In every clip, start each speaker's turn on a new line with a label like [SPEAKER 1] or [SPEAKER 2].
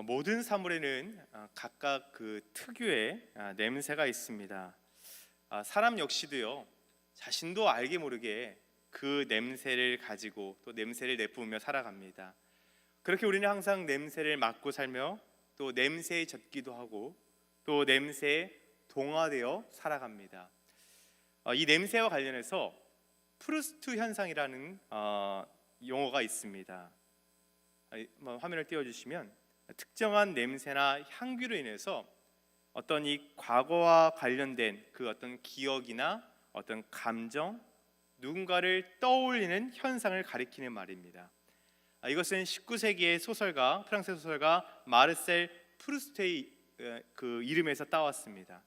[SPEAKER 1] 모든 사물에는 각각 그 특유의 냄새가 있습니다. 사람 역시도요, 자신도 알게 모르게 그 냄새를 가지고 또 냄새를 내뿜으며 살아갑니다. 그렇게 우리는 항상 냄새를 맡고 살며 또 냄새에 젖기도 하고 또 냄새에 동화되어 살아갑니다. 이 냄새와 관련해서 프루스트 현상이라는 용어가 있습니다. 화면을 띄워주시면, 특정한 냄새나 향기로 인해서 어떤 이 과거와 관련된 그 어떤 기억이나 어떤 감정, 누군가를 떠올리는 현상을 가리키는 말입니다. 이것은 19세기의 소설가, 프랑스 소설가 마르셀 프루스트의 그 이름에서 따왔습니다.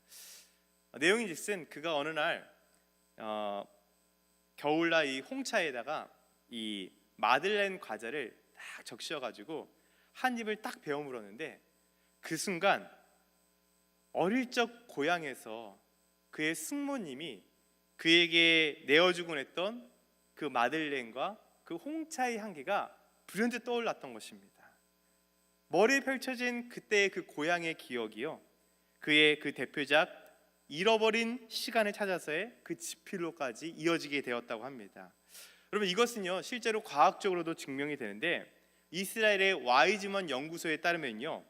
[SPEAKER 1] 내용인즉슨 그가 어느 날 겨울날 이 홍차에다가 이 마들렌 과자를 딱 적셔가지고 한 입을 딱 베어 물었는데, 그 순간 어릴 적 고향에서 그의 숙모님이 그에게 내어주곤 했던 그 마들렌과 그 홍차의 향기가 불현듯 떠올랐던 것입니다. 머리에 펼쳐진 그때의 그 고향의 기억이요, 그의 그 대표작 잃어버린 시간을 찾아서의 그 지필로까지 이어지게 되었다고 합니다. 여러분, 이것은요 실제로 과학적으로도 증명이 되는데, 이스라엘의 와이즈먼 연구소에 따르면요,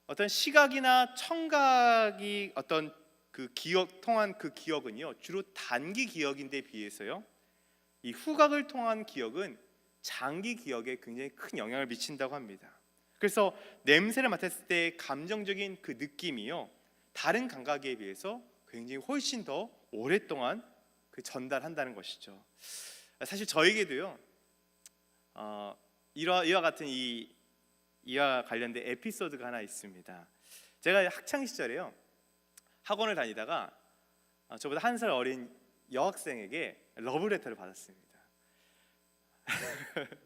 [SPEAKER 1] 어떤 시각이나 청각이 어떤 그 기억 통한 그 기억은요 주로 단기 기억인데 비해서요, 이 후각을 통한 기억은 장기 기억에 굉장히 큰 영향을 미친다고 합니다. 그래서 냄새를 맡았을 때 감정적인 그 느낌이요, 다른 감각에 비해서 굉장히 훨씬 더 오랫동안 그 전달한다는 것이죠. 사실 저에게도요 이와 같은 이와 관련된 에피소드가 하나 있습니다. 제가 학창 시절에요, 학원을 다니다가 저보다 한 살 어린 여학생에게 러브레터를 받았습니다.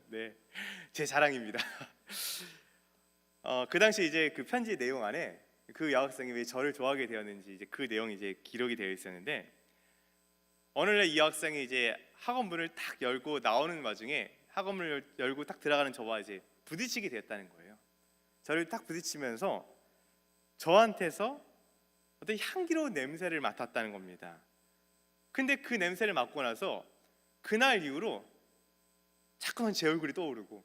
[SPEAKER 1] 네, 제 자랑입니다. 그 당시 이제 그 편지 내용 안에 그 여학생이 왜 저를 좋아하게 되었는지 이제 그 내용이 이제 기록이 되어 있었는데, 어느 날 이 여학생이 이제 학원 문을 딱 열고 나오는 와중에 학원문을 열고 딱 들어가는 저와 이제 부딪히게 되었다는 거예요. 저를 딱 부딪히면서 저한테서 어떤 향기로운 냄새를 맡았다는 겁니다. 근데 그 냄새를 맡고 나서 그날 이후로 자꾸만 제 얼굴이 떠오르고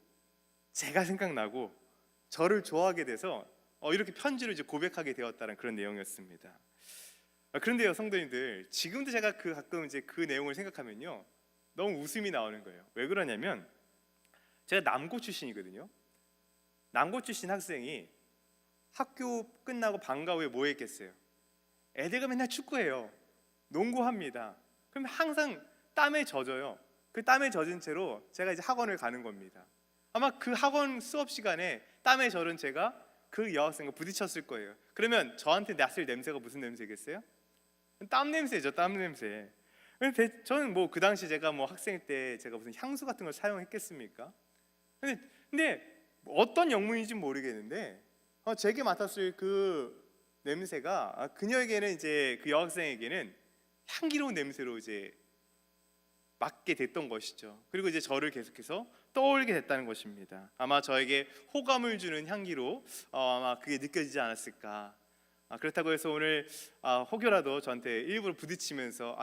[SPEAKER 1] 제가 생각나고 저를 좋아하게 돼서 이렇게 편지로 이제 고백하게 되었다는 그런 내용이었습니다. 그런데요, 성도님들, 지금도 제가 가끔 이제 그 내용을 생각하면요 너무 웃음이 나오는 거예요. 왜 그러냐면, 제가 남고 출신이거든요. 남고 출신 학생이 학교 끝나고 방과 후에 뭐 했겠어요? 애들과 맨날 축구해요. 농구합니다. 그럼 항상 땀에 젖어요. 그 땀에 젖은 채로 제가 이제 학원을 가는 겁니다. 아마 그 학원 수업 시간에 땀에 젖은 제가 그 여학생과 부딪혔을 거예요. 그러면 저한테 났을 냄새가 무슨 냄새겠어요? 땀 냄새죠, 땀 냄새. 저는 뭐 그 당시 제가 뭐 학생 때 제가 무슨 향수 같은 걸 사용했겠습니까? 근데 어떤 영문인지 모르겠는데 제게 맡았을 그 냄새가 그녀에게는 이제 그 여학생에게는 향기로운 냄새로 이제 맡게 됐던 것이죠. 그리고 이제 저를 계속해서 떠올리게 됐다는 것입니다. 아마 저에게 호감을 주는 향기로 아마 그게 느껴지지 않았을까. 그렇다고 해서 오늘 혹여라도 저한테 일부러 부딪히면서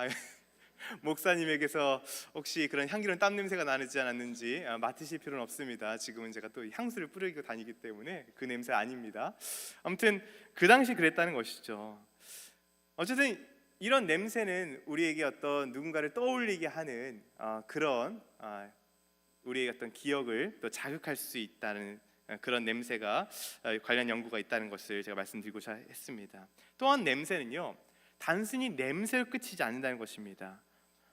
[SPEAKER 1] 목사님에게서 혹시 그런 향기로운 땀 냄새가 나지 않았는지 맡으실 필요는 없습니다. 지금은 제가 또 향수를 뿌리고 다니기 때문에 그 냄새 아닙니다. 아무튼 그 당시 그랬다는 것이죠. 어쨌든 이런 냄새는 우리에게 어떤 누군가를 떠올리게 하는 그런 우리의 어떤 기억을 또 자극할 수 있다는 그런 냄새가 관련 연구가 있다는 것을 제가 말씀드리고자 했습니다. 또한 냄새는요 단순히 냄새로 끝이지 않는다는 것입니다.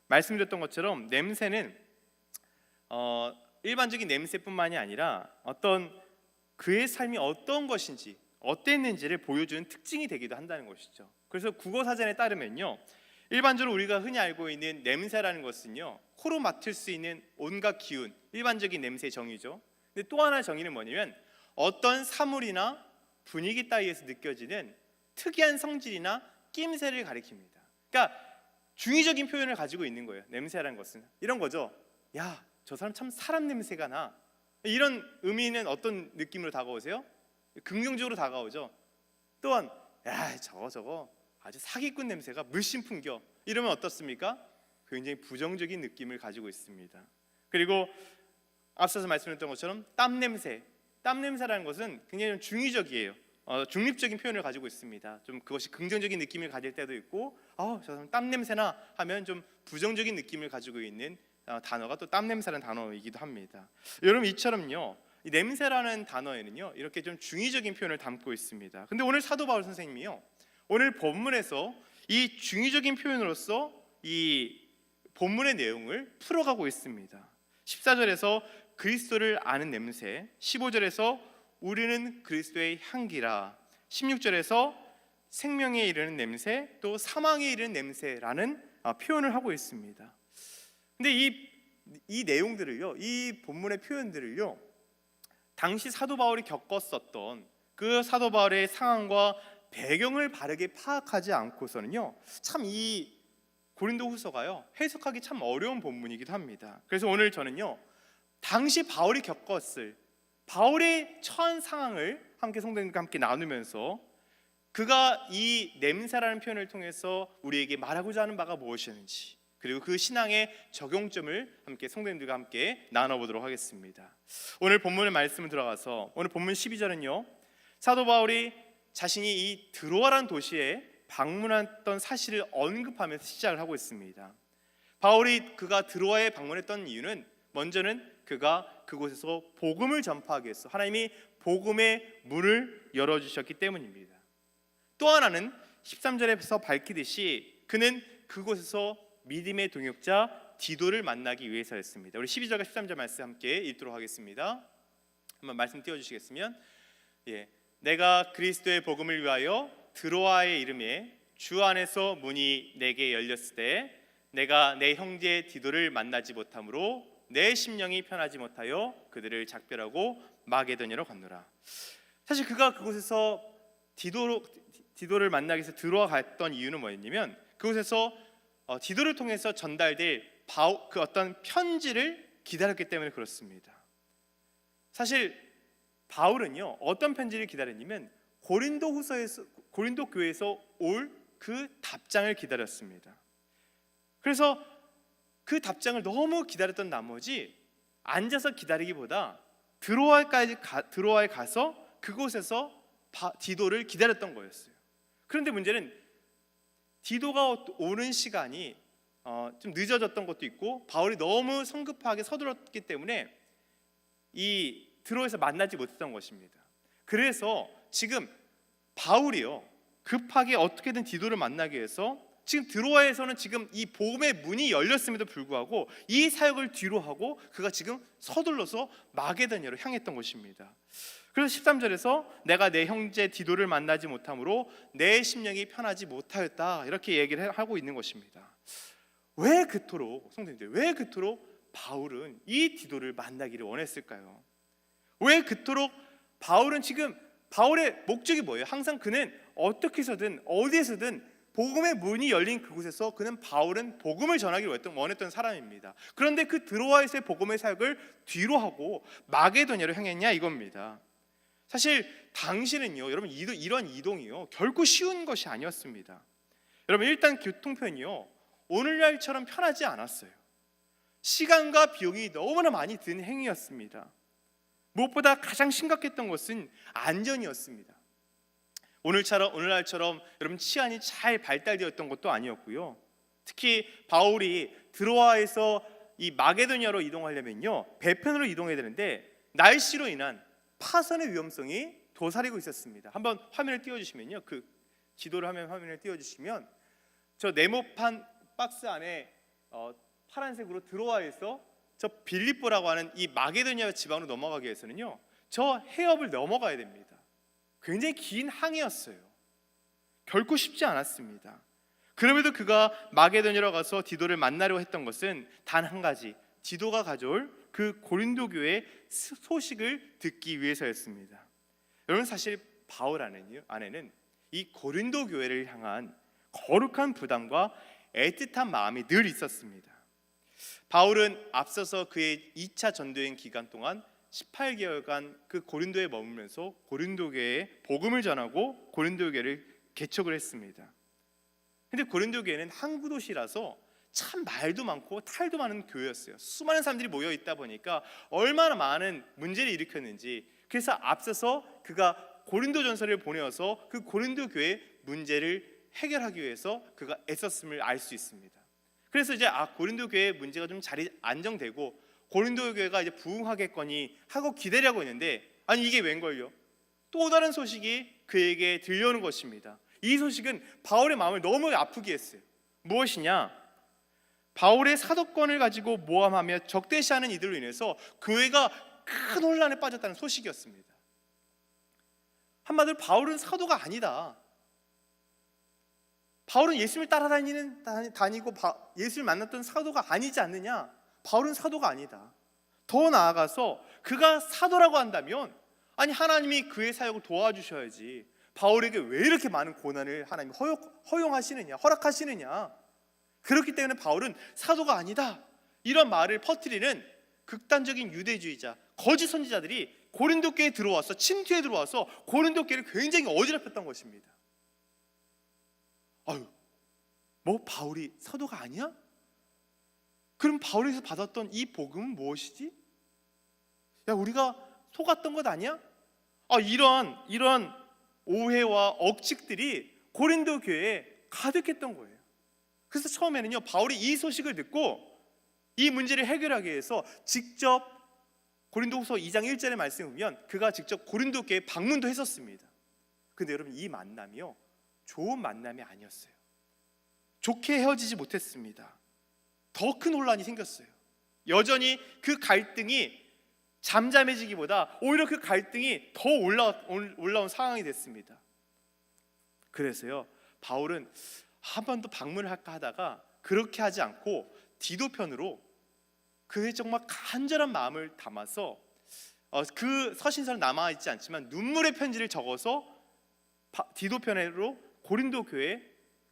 [SPEAKER 1] 말씀드렸던 것처럼 냄새는 일반적인 냄새뿐만이 아니라 어떤 그의 삶이 어떤 것인지 어땠는지를 보여주는 특징이 되기도 한다는 것이죠. 그래서 국어사전에 따르면요, 일반적으로 우리가 흔히 알고 있는 냄새라는 것은요 코로 맡을 수 있는 온갖 기운, 일반적인 냄새의 정의죠. 근데 또 하나의 정의는 뭐냐면 어떤 사물이나 분위기 따위에서 느껴지는 특이한 성질이나 낌새를 가리킵니다. 그러니까 중의적인 표현을 가지고 있는 거예요. 냄새라는 것은 이런 거죠. 야, 저 사람 참 사람 냄새가 나. 이런 의미는 어떤 느낌으로 다가오세요? 긍정적으로 다가오죠. 또한 야 저거 아주 사기꾼 냄새가 물씬 풍겨 이러면 어떻습니까? 굉장히 부정적인 느낌을 가지고 있습니다. 그리고 앞서서 말씀드렸던 것처럼 땀 냄새라는 것은 굉장히 좀 중의적이에요. 중립적인 표현을 가지고 있습니다. 좀 그것이 긍정적인 느낌을 가질 때도 있고, 저 사람 땀 냄새나 하면 좀 부정적인 느낌을 가지고 있는 단어가 또 땀 냄새라는 단어이기도 합니다. 여러분 이처럼요, 이 냄새라는 단어에는요 이렇게 좀 중의적인 표현을 담고 있습니다. 근데 오늘 사도 바울 선생님이요, 오늘 본문에서 이 중의적인 표현으로서 이 본문의 내용을 풀어가고 있습니다. 14절에서 그리스도를 아는 냄새, 15절에서 우리는 그리스도의 향기라, 16절에서 생명에 이르는 냄새, 또 사망에 이르는 냄새라는 표현을 하고 있습니다. 근데 이 내용들을요, 이 본문의 표현들을요, 당시 사도 바울이 겪었었던 그 사도 바울의 상황과 배경을 바르게 파악하지 않고서는요, 참 이 고린도후서가요 해석하기 참 어려운 본문이기도 합니다. 그래서 오늘 저는요, 당시 바울이 겪었을 바울의 처한 상황을 함께 성도님과 함께 나누면서 그가 이 냄새라는 표현을 통해서 우리에게 말하고자 하는 바가 무엇이었는지, 그리고 그 신앙의 적용점을 함께 성도님들과 함께 나눠보도록 하겠습니다. 오늘 본문의 말씀을 들어가서 오늘 본문 12절은요, 사도 바울이 자신이 이 드로아라는 도시에 방문했던 사실을 언급하면서 시작을 하고 있습니다. 그가 드로아에 방문했던 이유는 먼저는 그가 그곳에서 복음을 전파하기 위해서 하나님이 복음의 문을 열어주셨기 때문입니다. 또 하나는 13절에서 밝히듯이 그는 그곳에서 믿음의 동역자 디도를 만나기 위해서였습니다. 우리 12절과 13절 말씀 함께 읽도록 하겠습니다. 한번 말씀 띄워주시겠으면, 내가 그리스도의 복음을 위하여 드로아에 이름에 주 안에서 문이 내게 열렸을 때 내가 내 형제 디도를 만나지 못하므로 내 심령이 편하지 못하여 그들을 작별하고 마게도냐로 갔노라. 사실 그가 그곳에서 디도를 만나기 위해서 드로아 갔던 이유는 뭐였냐면, 그곳에서 디도를 통해서 전달될 그 어떤 편지를 기다렸기 때문에 그렇습니다. 사실 바울은요, 어떤 편지를 기다렸냐면 고린도 교회에서 올 그 답장을 기다렸습니다. 그래서 그 답장을 너무 기다렸던 나머지 앉아서 기다리기보다 드로아에 가서 그곳에서 디도를 기다렸던 거였어요. 그런데 문제는 디도가 오는 시간이 좀 늦어졌던 것도 있고, 바울이 너무 성급하게 서둘렀기 때문에 이 드로아에서 만나지 못했던 것입니다. 그래서 지금 바울이요, 급하게 어떻게든 디도를 만나기 위해서 지금 드로아에서는 지금 이 복음의 문이 열렸음에도 불구하고 이 사역을 뒤로 하고 그가 지금 서둘러서 마게도냐로 향했던 것입니다. 그래서 13절에서 내가 내 형제 디도를 만나지 못함으로 내 심령이 편하지 못하였다, 이렇게 얘기를 하고 있는 것입니다. 왜 그토록 바울은 이 디도를 만나기를 원했을까요? 왜 그토록 바울의 목적이 뭐예요? 항상 그는 어떻게 해서든 어디에서든 복음의 문이 열린 그곳에서 바울은 복음을 전하기를 원했던 사람입니다. 그런데 그 드로아에서의 복음의 사역을 뒤로 하고 마게도냐로 향했냐, 이겁니다. 사실 당시는요, 여러분, 이런 이동이요 결코 쉬운 것이 아니었습니다. 여러분, 일단 교통편이요 오늘날처럼 편하지 않았어요. 시간과 비용이 너무나 많이 든 행위였습니다. 무엇보다 가장 심각했던 것은 안전이었습니다. 오늘날처럼 여러분 치안이 잘 발달되었던 것도 아니었고요. 특히 바울이 드로아에서 이 마게도냐로 이동하려면요 배편으로 이동해야 되는데 날씨로 인한 파선의 위험성이 도사리고 있었습니다. 한번 화면을 띄워주시면요, 그 지도를 화면을 띄워주시면 저 네모판 박스 안에 파란색으로 드로아에서 저 빌립보라고 하는 이 마게도냐 지방으로 넘어가기 위해서는요 저 해협을 넘어가야 됩니다. 굉장히 긴 항해였어요. 결코 쉽지 않았습니다. 그럼에도 그가 마게도냐로 가서 디도를 만나려 했던 것은 단 한 가지, 디도가 가져올 그 고린도 교회의 소식을 듣기 위해서였습니다. 여러분, 사실 바울 안에는 이 고린도 교회를 향한 거룩한 부담과 애틋한 마음이 늘 있었습니다. 바울은 앞서서 그의 2차 전도여행 기간 동안 18개월간 그 고린도에 머물면서 고린도 교회에 복음을 전하고 고린도 교회를 개척을 했습니다. 근데 고린도 교회는 항구 도시라서 참 말도 많고 탈도 많은 교회였어요. 수많은 사람들이 모여 있다 보니까 얼마나 많은 문제를 일으켰는지, 그래서 앞서서 그가 고린도전서를 보내어서 그 고린도 교회의 문제를 해결하기 위해서 그가 애썼음을 알 수 있습니다. 그래서 이제 고린도 교회의 문제가 좀 자리 안정되고 고린도 교회가 이제 부흥하겠거니 하고 기다리고 있는데, 아니 이게 웬걸요? 또 다른 소식이 그에게 들려오는 것입니다. 이 소식은 바울의 마음을 너무 아프게 했어요. 무엇이냐? 바울의 사도권을 가지고 모함하며 적대시하는 이들로 인해서 교회가 큰 혼란에 빠졌다는 소식이었습니다. 한마디로 바울은 사도가 아니다. 바울은 예수님을 다니고 예수를 만났던 사도가 아니지 않느냐? 바울은 사도가 아니다. 더 나아가서 그가 사도라고 한다면, 아니 하나님이 그의 사역을 도와주셔야지 바울에게 왜 이렇게 많은 고난을 하나님이 허용하시느냐, 허락하시느냐? 그렇기 때문에 바울은 사도가 아니다, 이런 말을 퍼뜨리는 극단적인 유대주의자, 거짓 선지자들이 고린도 교회에 들어와서 침투에 들어와서 고린도 교회를 굉장히 어지럽혔던 것입니다. 아유, 뭐 바울이 사도가 아니야? 그럼 바울에서 받았던 이 복음은 무엇이지? 야, 우리가 속았던 것 아니야? 이런 오해와 억측들이 고린도 교회에 가득했던 거예요. 그래서 처음에는요, 바울이 이 소식을 듣고 이 문제를 해결하기 위해서 직접 고린도후서 2장 1절의 말씀을 보면 그가 직접 고린도 교회에 방문도 했었습니다. 근데 여러분, 이 만남이요, 좋은 만남이 아니었어요. 좋게 헤어지지 못했습니다. 더 큰 혼란이 생겼어요. 여전히 그 갈등이 잠잠해지기보다 오히려 그 갈등이 더 올라온 상황이 됐습니다. 그래서요, 바울은 한 번 더 방문을 할까 하다가 그렇게 하지 않고 디도편으로 그의 정말 간절한 마음을 담아서 그 서신서는 남아있지 않지만 눈물의 편지를 적어서 디도편으로 고린도 교회에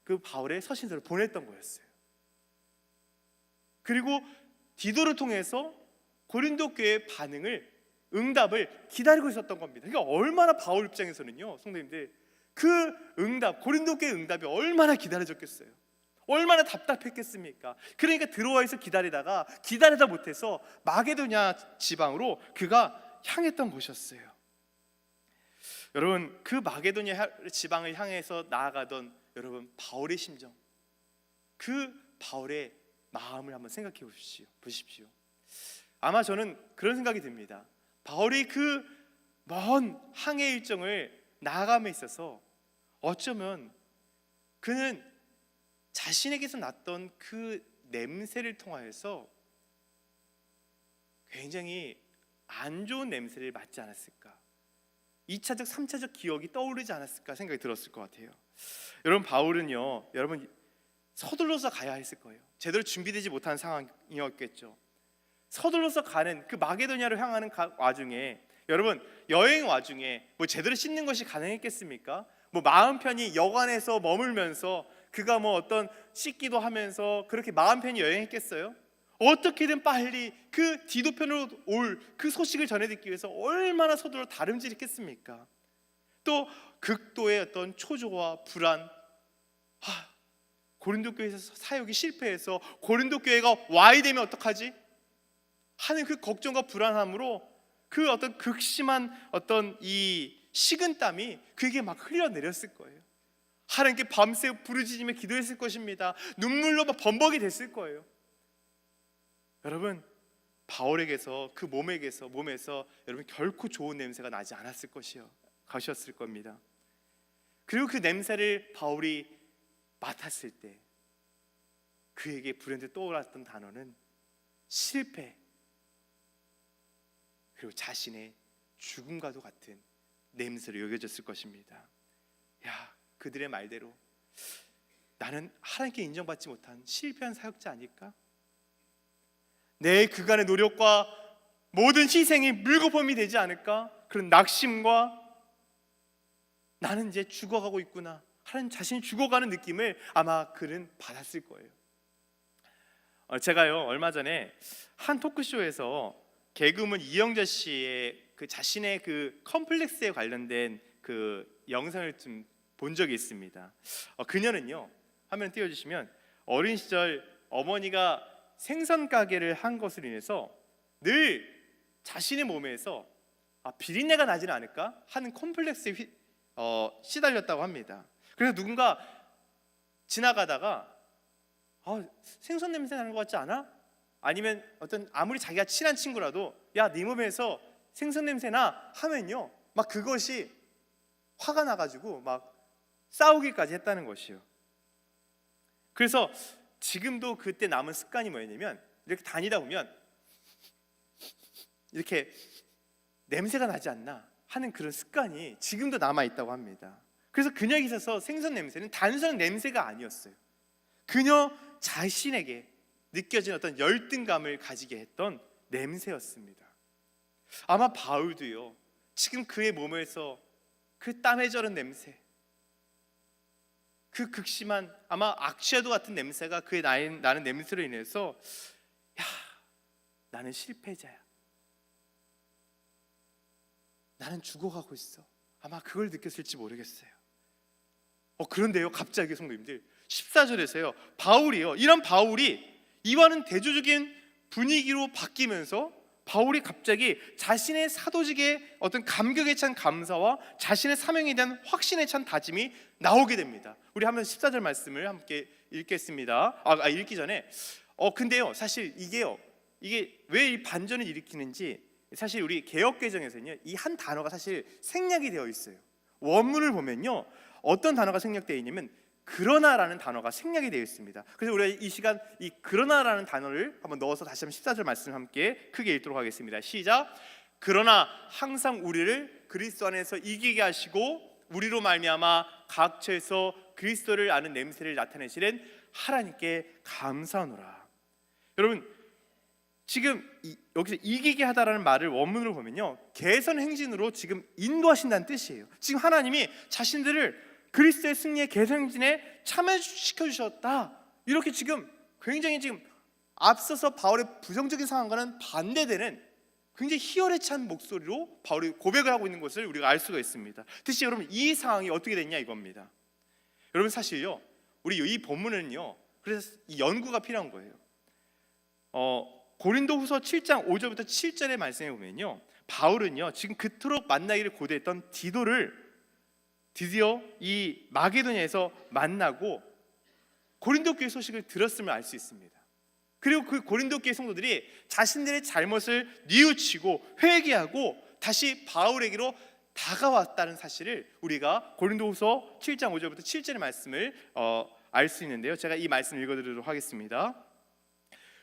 [SPEAKER 1] 그 바울의 서신서를 보냈던 거였어요. 그리고 디도를 통해서 고린도 교회의 응답을 기다리고 있었던 겁니다. 그러니까 얼마나 바울 입장에서는요, 성도님들, 그 고린도 교회의 응답이 얼마나 기다려졌겠어요. 얼마나 답답했겠습니까? 그러니까 들어와서 기다리다 못해서 마게도냐 지방으로 그가 향했던 곳이었어요. 여러분, 그 마게도냐 지방을 향해서 나아가던 여러분 바울의 심정, 그 바울의 마음을 한번 생각해 보십시오. 아마 저는 그런 생각이 듭니다. 바울이 그 먼 항해 일정을 나아감에 있어서 어쩌면 그는 자신에게서 났던 그 냄새를 통하여서 굉장히 안 좋은 냄새를 맡지 않았을까, 2차적, 3차적 기억이 떠오르지 않았을까 생각이 들었을 것 같아요. 여러분, 바울은요, 여러분 서둘러서 가야 했을 거예요. 제대로 준비되지 못한 상황이었겠죠. 서둘러서 가는 그 마게도냐를 향하는 와중에, 여러분 여행 와중에 뭐 제대로 씻는 것이 가능했겠습니까? 뭐 마음 편히 여관에서 머물면서 그가 뭐 어떤 씻기도 하면서 그렇게 마음 편히 여행했겠어요? 어떻게든 빨리 그 디도편으로 올 그 소식을 전해 듣기 위해서 얼마나 서둘러 다름질했겠습니까? 또 극도의 어떤 초조와 불안, 고린도 교회에서 사역이 실패해서 고린도 교회가 와이 되면 어떡하지? 하는 그 걱정과 불안함으로 그 어떤 극심한 어떤 이 식은땀이 그에게 막 흘러내렸을 거예요. 하나님께 밤새 부르짖으며 기도했을 것입니다. 눈물로 막 범벅이 됐을 거예요. 여러분, 바울에게서 그 몸에서 여러분 결코 좋은 냄새가 나지 않았을 것이었을 겁니다. 그리고 그 냄새를 바울이 맡았을 때 그에게 불현듯 떠올랐던 단어는 실패, 그리고 자신의 죽음과도 같은 냄새로 여겨졌을 것입니다. 그들의 말대로 나는 하나님께 인정받지 못한 실패한 사역자 아닐까? 내 그간의 노력과 모든 희생이 물거품이 되지 않을까? 그런 낙심과 나는 이제 죽어가고 있구나 하는 자신이 죽어가는 느낌을 아마 그는 받았을 거예요. 제가요 얼마 전에 한 토크쇼에서 개그우먼 이영자 씨의 그 자신의 그 컴플렉스에 관련된 그 영상을 좀 본 적이 있습니다. 그녀는요, 화면 띄워주시면 어린 시절 어머니가 생선 가게를 한 것으로 인해서 늘 자신의 몸에서 비린내가 나지는 않을까 하는 콤플렉스에 시달렸다고 합니다. 그래서 누군가 지나가다가 생선 냄새 나는 것 같지 않아? 아니면 어떤 아무리 자기가 친한 친구라도 야, 네 몸에서 생선 냄새 나 하면요, 막 그것이 화가 나가지고 막 싸우기까지 했다는 것이요. 그래서 지금도 그때 남은 습관이 뭐였냐면, 이렇게 다니다 보면 이렇게 냄새가 나지 않나 하는 그런 습관이 지금도 남아 있다고 합니다. 그래서 그녀에 있어서 생선 냄새는 단순한 냄새가 아니었어요. 그녀 자신에게 느껴진 어떤 열등감을 가지게 했던 냄새였습니다. 아마 바울도요, 지금 그의 몸에서 그 땀에 절은 냄새, 그 극심한 아마 악취와도 같은 냄새가 그의 나는 냄새로 인해서 야, 나는 실패자야, 나는 죽어가고 있어, 아마 그걸 느꼈을지 모르겠어요. 그런데요, 갑자기 성도님들 14절에서요 바울이요, 이런 바울이 이와는 대조적인 분위기로 바뀌면서 바울이 갑자기 자신의 사도직의 어떤 감격에 찬 감사와 자신의 사명에 대한 확신에 찬 다짐이 나오게 됩니다. 우리 한번 14절 말씀을 함께 읽겠습니다. 읽기 전에 근데요, 사실 이게 왜 이 반전을 일으키는지, 사실 우리 개역개정에서는요 이 한 단어가 사실 생략이 되어 있어요. 원문을 보면요 어떤 단어가 생략되어 있냐면 그러나라는 단어가 생략이 되어 있습니다. 그래서 우리가 이 시간 이 그러나라는 단어를 한번 넣어서 다시 한번 14절 말씀을 함께 크게 읽도록 하겠습니다. 시작. 그러나 항상 우리를 그리스도 안에서 이기게 하시고 우리로 말미암아 각처에서 그리스도를 아는 냄새를 나타내시는 하나님께 감사하노라. 여러분, 지금 여기서 이기게 하다라는 말을 원문으로 보면요 개선 행진으로 지금 인도하신다는 뜻이에요. 지금 하나님이 자신들을 그리스도의 승리의 개선 행진에 참여시켜 주셨다, 이렇게 지금 굉장히 지금 앞서서 바울의 부정적인 상황과는 반대되는 굉장히 희열에 찬 목소리로 바울이 고백을 하고 있는 것을 우리가 알 수가 있습니다. 특히 여러분, 이 상황이 어떻게 됐냐 이겁니다. 여러분, 사실요 우리 이 본문은요 그래서 이 연구가 필요한 거예요. 고린도후서 7장 5절부터 7절의 말씀에 보면요 바울은요 지금 그토록 만나기를 고대했던 디도를 드디어 이 마게도냐에서 만나고 고린도 교회 소식을 들었음을 알 수 있습니다. 그리고 그 고린도 교회 성도들이 자신들의 잘못을 뉘우치고 회개하고 다시 바울에게로 다가왔다는 사실을 우리가 고린도후서 7장 5절부터 7절의 말씀을 알 수 있는데요, 제가 이 말씀을 읽어드리도록 하겠습니다.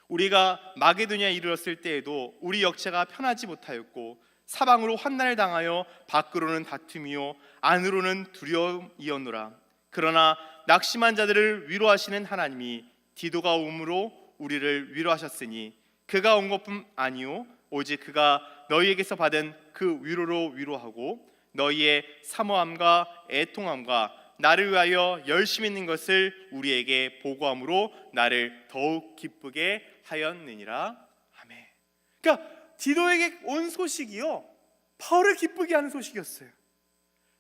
[SPEAKER 1] 우리가 마게도냐에 이르렀을 때에도 우리 역체가 편하지 못하였고 사방으로 환난을 당하여 밖으로는 다툼이요 안으로는 두려움이었노라. 그러나 낙심한 자들을 위로하시는 하나님이 디도가 오므로 우리를 위로하셨으니 그가 온 것뿐 아니요 오직 그가 너희에게서 받은 그 위로로 위로하고 너희의 사모함과 애통함과 나를 위하여 열심히 있는 것을 우리에게 보고함으로 나를 더욱 기쁘게 하였느니라. 아멘. 그러니까 디도에게 온 소식이요 바울을 기쁘게 하는 소식이었어요.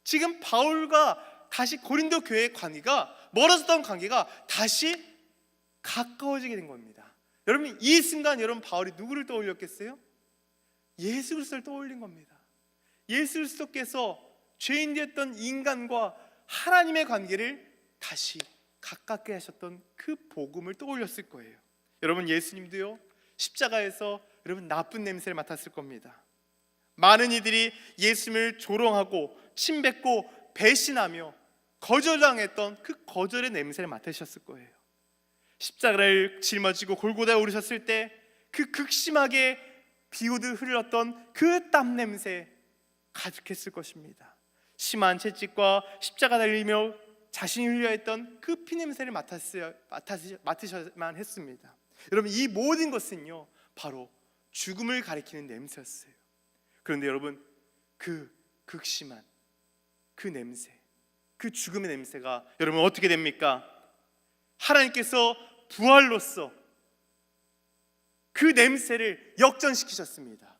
[SPEAKER 1] 지금 바울과 다시 고린도 교회의 관계가, 멀어졌던 관계가 다시 가까워지게 된 겁니다. 여러분, 이 순간 여러분 바울이 누구를 떠올렸겠어요? 예수 그리스도를 떠올린 겁니다. 예수 그리스도께서 죄인 되었던 인간과 하나님의 관계를 다시 가깝게 하셨던 그 복음을 떠올렸을 거예요. 여러분, 예수님도요 십자가에서 여러분 나쁜 냄새를 맡았을 겁니다. 많은 이들이 예수님을 조롱하고 침뱉고 배신하며 거절당했던 그 거절의 냄새를 맡으셨을 거예요. 십자가를 짊어지고 골고다에 오르셨을 때 그 극심하게 비오듯 흘렀던 그 땀 냄새 가득했을 것입니다. 심한 채찍과 십자가 달리며 자신이 흘려 했던 그 피 냄새를 맡으셔야만 했습니다. 여러분, 이 모든 것은요 바로 죽음을 가리키는 냄새였어요. 그런데 여러분, 그 극심한 그 냄새, 그 죽음의 냄새가 여러분 어떻게 됩니까? 하나님께서 부활로써 그 냄새를 역전시키셨습니다.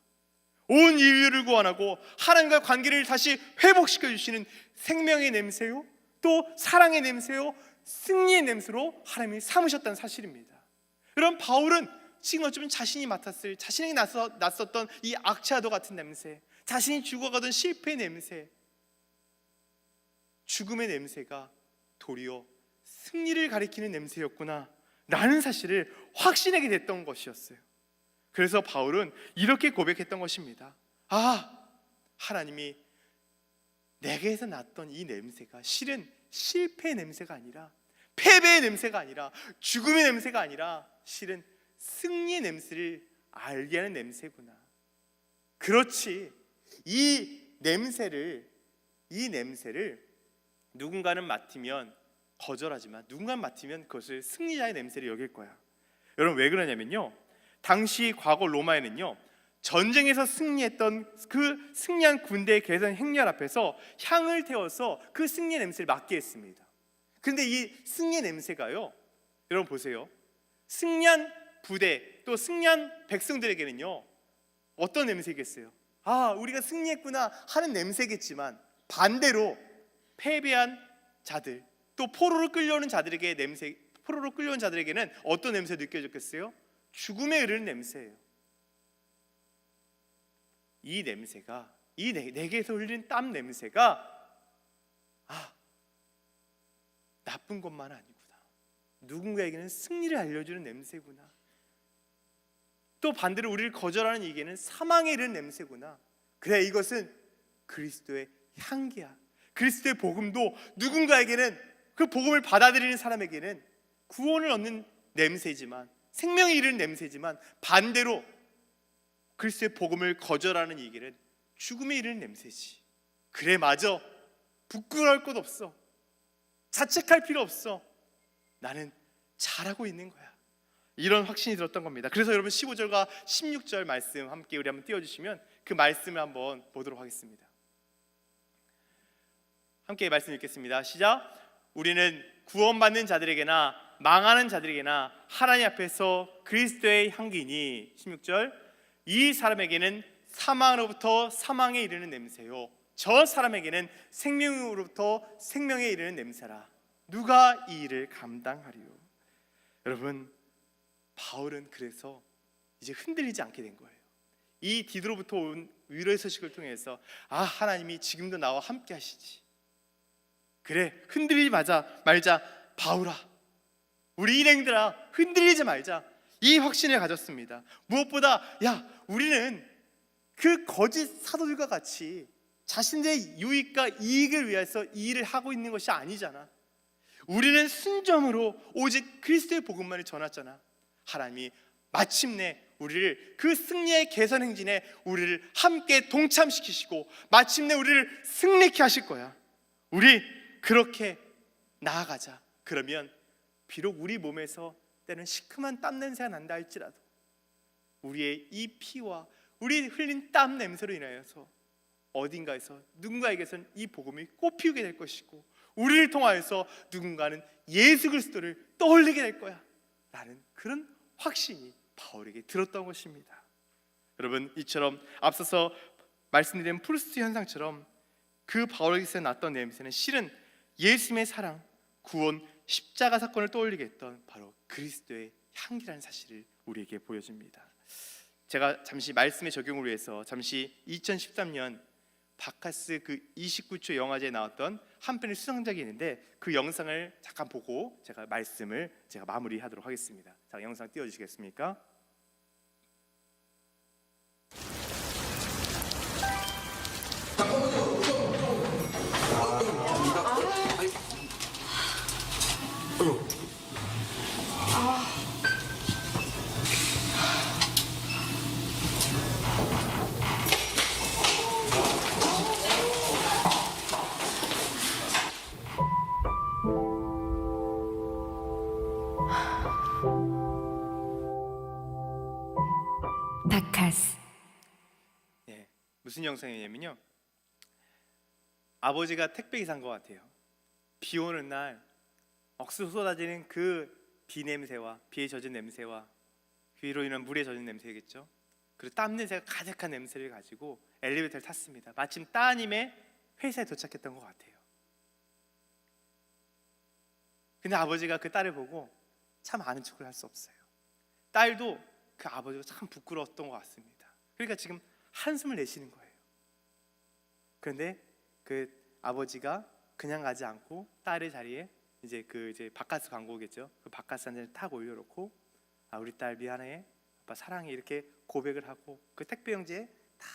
[SPEAKER 1] 온 인류를 구원하고 하나님과 관계를 다시 회복시켜 주시는 생명의 냄새요, 또 사랑의 냄새요, 승리의 냄새로 하나님이 삼으셨다는 사실입니다. 그럼 바울은 지금 어쩌면 자신이 맡았을, 자신에게 났었던 이 악취와도 같은 냄새, 자신이 죽어가던 실패의 냄새, 죽음의 냄새가 도리어 승리를 가리키는 냄새였구나 라는 사실을 확신하게 됐던 것이었어요. 그래서 바울은 이렇게 고백했던 것입니다. 하나님이 내게서 났던 이 냄새가 실은 실패의 냄새가 아니라, 패배의 냄새가 아니라, 죽음의 냄새가 아니라 실은 승리의 냄새를 알게 하는 냄새구나. 그렇지, 이 냄새를 누군가는 맡으면 거절하지만 누군가는 맡으면 그것을 승리자의 냄새를 여길 거야. 여러분, 왜 그러냐면요, 당시 과거 로마에는요, 전쟁에서 승리했던 그 승리한 군대의 개선 행렬 앞에서 향을 태워서 그 승리의 냄새를 맡게 했습니다. 그런데 이 승리의 냄새가요, 여러분 보세요, 승리한 부대 또 승리한 백성들에게는요 어떤 냄새겠어요? 우리가 승리했구나 하는 냄새겠지만, 반대로 패배한 자들, 또 포로로 끌려오는 자들에게는 어떤 냄새 느껴졌겠어요? 죽음에 이르는 냄새예요. 이 냄새가, 내게서 흘리는 땀 냄새가 나쁜 것만 아니구나, 누군가에게는 승리를 알려주는 냄새구나, 또 반대로 우리를 거절하는 이에게는 사망에 이르는 냄새구나. 그래, 이것은 그리스도의 향기야. 그리스도의 복음도 누군가에게는, 그 복음을 받아들이는 사람에게는 구원을 얻는 냄새지만, 생명에 이르는 냄새지만, 반대로 그리스도의 복음을 거절하는 이에게는 죽음에 이르는 냄새지. 그래, 맞아, 부끄러울 것 없어, 자책할 필요 없어, 나는 잘하고 있는 거야, 이런 확신이 들었던 겁니다. 그래서 여러분 15절과 16절 말씀 함께 우리 한번 띄워주시면 그 말씀을 한번 보도록 하겠습니다. 함께 말씀 읽겠습니다. 시작. 우리는 구원받는 자들에게나 망하는 자들에게나 하나님 앞에서 그리스도의 향기니, 16절, 이 사람에게는 사망으로부터 사망에 이르는 냄새요, 저 사람에게는 생명으로부터 생명에 이르는 냄새라. 누가 이 일을 감당하리요? 여러분, 바울은 그래서 이제 흔들리지 않게 된 거예요. 이 디도로부터 온 위로의 소식을 통해서 하나님이 지금도 나와 함께 하시지. 그래, 흔들리지 말자 바울아, 우리 일행들아, 흔들리지 말자, 이 확신을 가졌습니다. 무엇보다 우리는 그 거짓 사도들과 같이 자신들의 유익과 이익을 위해서 이 일을 하고 있는 것이 아니잖아. 우리는 순종으로 오직 그리스도의 복음만을 전했잖아. 하나님이 마침내 우리를 그 승리의 개선 행진에 우리를 함께 동참시키시고 마침내 우리를 승리케 하실 거야. 우리 그렇게 나아가자. 그러면 비록 우리 몸에서 때는 시큼한 땀 냄새가 난다 할지라도 우리의 이 피와 우리 흘린 땀 냄새로 인하여서 어딘가에서 누군가에게선 이 복음이 꽃피우게 될 것이고, 우리를 통하여서 누군가는 예수 그리스도를 떠올리게 될 거야 라는 그런 확신이 바울에게 들었던 것입니다. 여러분, 이처럼 앞서서 말씀드린 프루스트 현상처럼 그 바울에게서 났던 냄새는 실은 예수님의 사랑, 구원, 십자가 사건을 떠올리게 했던 바로 그리스도의 향기라는 사실을 우리에게 보여줍니다. 제가 잠시 말씀의 적용을 위해서 2013년 바카스 그 29초 영화제에 나왔던 한 편의 수상작이 있는데 그 영상을 잠깐 보고 제가 말씀을 마무리하도록 하겠습니다. 자, 영상 띄워주시겠습니까?
[SPEAKER 2] 바카스.
[SPEAKER 1] 네, 무슨 영상이냐면요, 아버지가 택배 기사인 것 같아요. 비 오는 날 억수 쏟아지는 그 비 냄새와 비에 젖은 냄새와 비로 인한 물에 젖은 냄새겠죠. 그리고 땀 냄새가 가득한 냄새를 가지고 엘리베이터를 탔습니다. 마침 따님의 회사에 도착했던 것 같아요. 근데 아버지가 그 딸을 보고 참 아는 척을 할 수 없어요. 딸도 그 아버지가 참 부끄러웠던 것 같습니다. 그러니까 지금 한숨을 내쉬는 거예요. 그런데 그 아버지가 그냥 가지 않고 딸의 자리에 이제 바카스 광고겠죠. 그 바카스 한 잔을 탁 올려놓고 우리 딸 미안해, 아빠 사랑해 이렇게 고백을 하고 그 택배 용지에 탁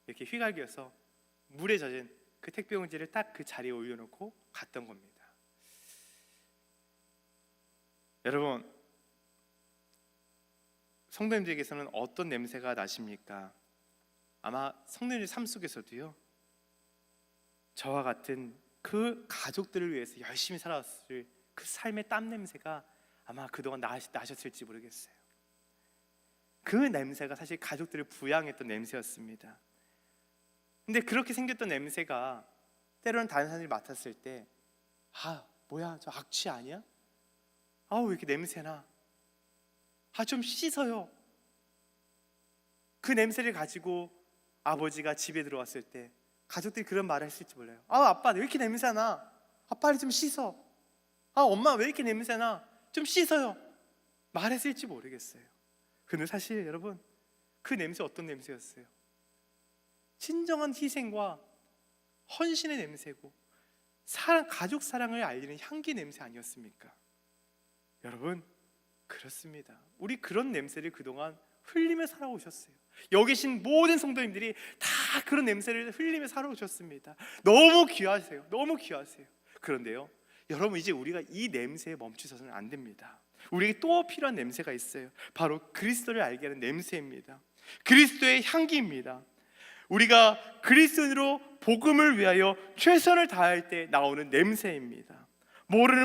[SPEAKER 1] 이렇게 휘갈겨서 물에 젖은 그 택배 용지를 딱 그 자리에 올려놓고 갔던 겁니다. 여러분, 성도님들에게서는 어떤 냄새가 나십니까? 아마 성도님들 삶 속에서도요, 저와 같은 그 가족들을 위해서 열심히 살아왔을 그 삶의 땀 냄새가 아마 그동안 나셨을지 모르겠어요. 그 냄새가 사실 가족들을 부양했던 냄새였습니다. 근데 그렇게 생겼던 냄새가 때로는 다른 사람들이 맡았을 때 뭐야 저 악취 아니야? 왜 이렇게 냄새나? 좀 씻어요. 그 냄새를 가지고 아버지가 집에 들어왔을 때 가족들이 그런 말을 했을지 몰라요. 아빠 왜 이렇게 냄새나? 빨리 좀 씻어. 엄마 왜 이렇게 냄새나? 좀 씻어요. 말했을지 모르겠어요. 근데 사실 여러분, 그 냄새 어떤 냄새였어요? 진정한 희생과 헌신의 냄새고 가족 사랑을 알리는 향기 냄새 아니었습니까? 여러분, 그렇습니다. 우리 그런 냄새를 그동안 흘리며 살아오셨어요. 여기 계신 모든 성도님들이 다 그런 냄새를 흘리며 살아오셨습니다. 너무 귀하세요. 너무 귀하세요. 그런데요, 여러분, 이제 우리가 이 냄새에 멈추서는 안 됩니다. 우리에게 또 필요한 냄새가 있어요. 바로 그리스도를 알게 하는 냄새입니다. 그리스도의 향기입니다. 우리가 그리스도인으로 복음을 위하여 최선을 다할 때 나오는 냄새입니다.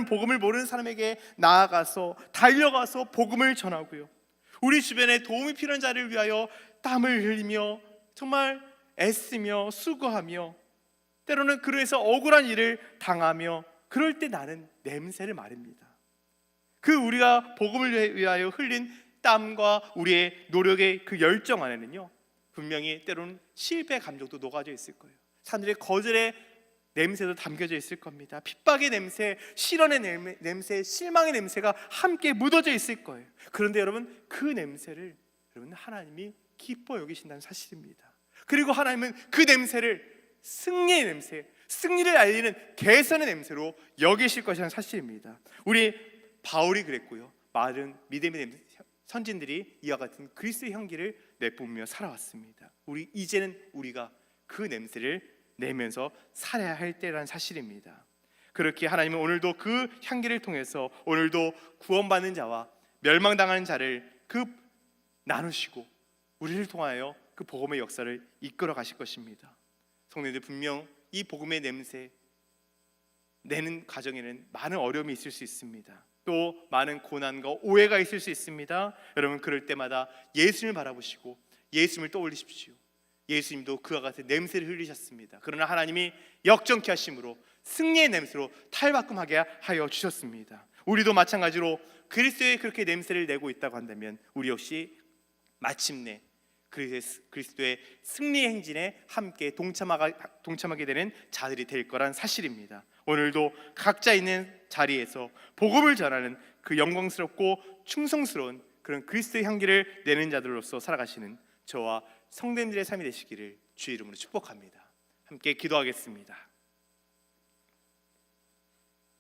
[SPEAKER 1] 복음을 모르는 사람에게 나아가서 달려가서 복음을 전하고요, 우리 주변에 도움이 필요한 자를 위하여 땀을 흘리며 정말 애쓰며 수고하며 때로는 그래서 억울한 일을 당하며 그럴 때 나는 냄새를 말입니다. 그 우리가 복음을 위하여 흘린 땀과 우리의 노력의 그 열정 안에는요, 분명히 때로는 실패의 감정도 녹아져 있을 거예요. 사람들의 거절의 냄새도 담겨져 있을 겁니다. 핍박의 냄새, 실언의 냄새, 실망의 냄새가 함께 묻어져 있을 거예요. 그런데 여러분, 그 냄새를 여러분 하나님이 기뻐 여기신다는 사실입니다. 그리고 하나님은 그 냄새를 승리의 냄새, 승리를 알리는 개선의 냄새로 여기실 것이라는 사실입니다. 우리 바울이 그랬고요, 많은 믿음의 선진들이 이와 같은 그리스도의 향기를 내뿜으며 살아왔습니다. 이제는 우리가 그 냄새를 내면서 살아야 할 때라는 사실입니다. 그렇게 하나님은 오늘도 그 향기를 통해서 오늘도 구원받는 자와 멸망당하는 자를 나누시고 우리를 통하여 그 복음의 역사를 이끌어 가실 것입니다. 성도님들, 분명 이 복음의 냄새 내는 과정에는 많은 어려움이 있을 수 있습니다. 또 많은 고난과 오해가 있을 수 있습니다. 여러분, 그럴 때마다 예수님을 바라보시고 예수님을 떠올리십시오. 예수님도 그와 같은 냄새를 흘리셨습니다. 그러나 하나님이 역정케 하심으로 승리의 냄새로 탈바꿈하게 하여 주셨습니다. 우리도 마찬가지로 그리스도의 그렇게 냄새를 내고 있다고 한다면 우리 역시 마침내 그리스도의 승리의 행진에 함께 동참하게 되는 자들이 될 거란 사실입니다. 오늘도 각자 있는 자리에서 복음을 전하는 그 영광스럽고 충성스러운 그런 그리스도의 향기를 내는 자들로서 살아가시는 저와 성도님들의 삶이 되시기를 주의 이름으로 축복합니다. 함께 기도하겠습니다.